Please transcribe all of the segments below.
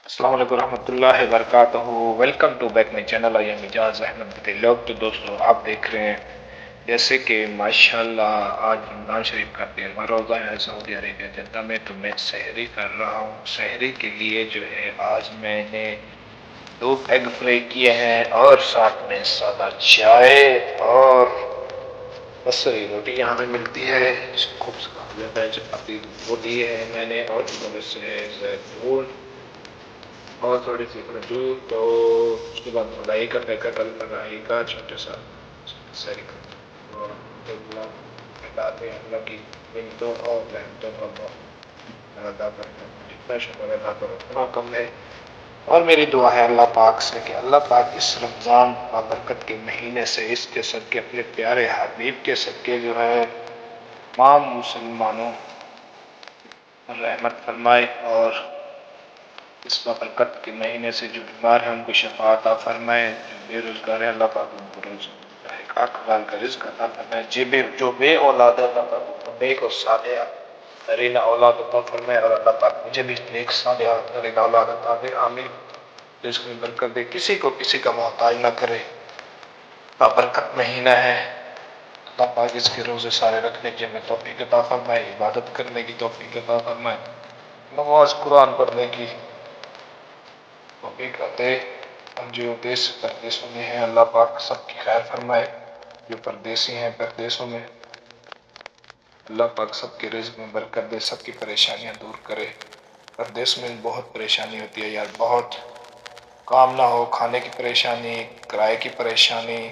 السلام علیکم ورحمۃ اللہ وبرکاتہ. Welcome to back my channel. I am Ijaz Ahmad لوگ. تو دوستوں آپ دیکھ رہے ہیں جیسے کہ ماشاء اللہ آج رمضان شریف کا 13واں روزہ ہے سعودی عربیہ جدہ میں. تو میں سحری کر رہا ہوں. سحری کے لیے جو ہے آج میں نے 2 ایگ فرائی کیے ہیں اور ساتھ میں سادہ چائے اور بصری روٹی یہاں پہ ملتی ہے. خوب چپاتی وہ دی ہے میں نے اور تھوڑے سے زیتون اور تھوڑی سی کھجور. تو اس کے بعد ملائی کا پیکٹ ملائی کا چھوٹے سا سیری اللہ کی منتوں اور رحمتوں کا ادا کرتا ہوں. جتنا شکر ادا کرو اتنا کم ہے. اور میری دعا ہے اللہ پاک سے کہ اللہ پاک اس رمضان برکت کے مہینے سے اس کے صدقے اپنے پیارے حبیب کے صدقے جو ہے تمام مسلمانوں پر رحمت فرمائے اور اس برکت کے مہینے سے جو بیمار ہیں ان کو شفا عطا فرمائے. جو بے روزگار ہیں اللہ پاک ان کو حلال کا رزق عطا فرمائے. جو بے اولاد ہے اللہ پاک نیک اور صالحہ نرینہ اولاد عطا فرمائے. اور اللہ پاک مجھے بھی نیک صالحہ نرینہ اولاد عطا دے. آمین. رزق میں برکت دے. کسی کو کسی کا محتاج نہ کرے. برکت مہینہ ہے. اللہ پاک اس کے روزے سارے رکھنے کی ہمیں توفیق عطا فرمائے. عبادت کرنے کی توفیق عطا فرمائے. نماز قرآن پڑھنے کی توفیق دے. ہم جو دیش پردیسوں میں ہیں اللہ پاک سب کی خیر فرمائے. جو پردیسی ہیں پردیسوں میں اللہ پاک سب کے رزق میں برکت دے. سب کی پریشانیاں دور کرے. پردیس میں بہت پریشانی ہوتی ہے یار. بہت کام نہ ہو, کھانے کی پریشانی, کرائے کی پریشانی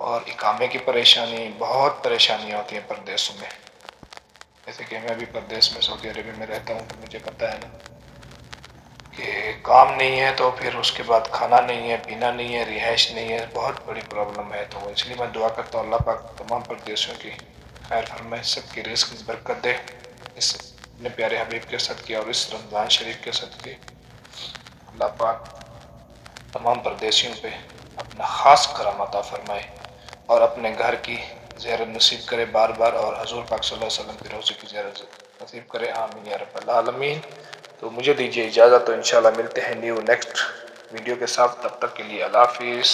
اور اقامے کی پریشانی. بہت پریشانیاں ہوتی ہیں پردیسوں میں. جیسے کہ میں بھی پردیس میں سعودی عربیہ میں رہتا ہوں تو مجھے پتہ ہے نا کہ کام نہیں ہے تو پھر اس کے بعد کھانا نہیں ہے, پینا نہیں ہے, رہائش نہیں ہے. بہت بڑی پرابلم ہے. تو اس لیے میں دعا کرتا ہوں اللہ پاک تمام پردیسوں کی خیر فرمائے. سب کی رزق میں برکت دے. اس اپنے پیارے حبیب کے صدقے اور اس رمضان شریف کے صدقے اللہ پاک تمام پردیسیوں پہ اپنا خاص کرم عطا فرمائے اور اپنے گھر کی زیارت نصیب کرے بار بار. اور حضور پاک صلی اللہ علیہ وسلم کے روضے کی زیارت نصیب کرے. آمین یا رب العالمین. تو مجھے دیجیے اجازت. تو انشاءاللہ ملتے ہیں نیکسٹ ویڈیو کے ساتھ. تب تک کے لیے اللہ حافظ.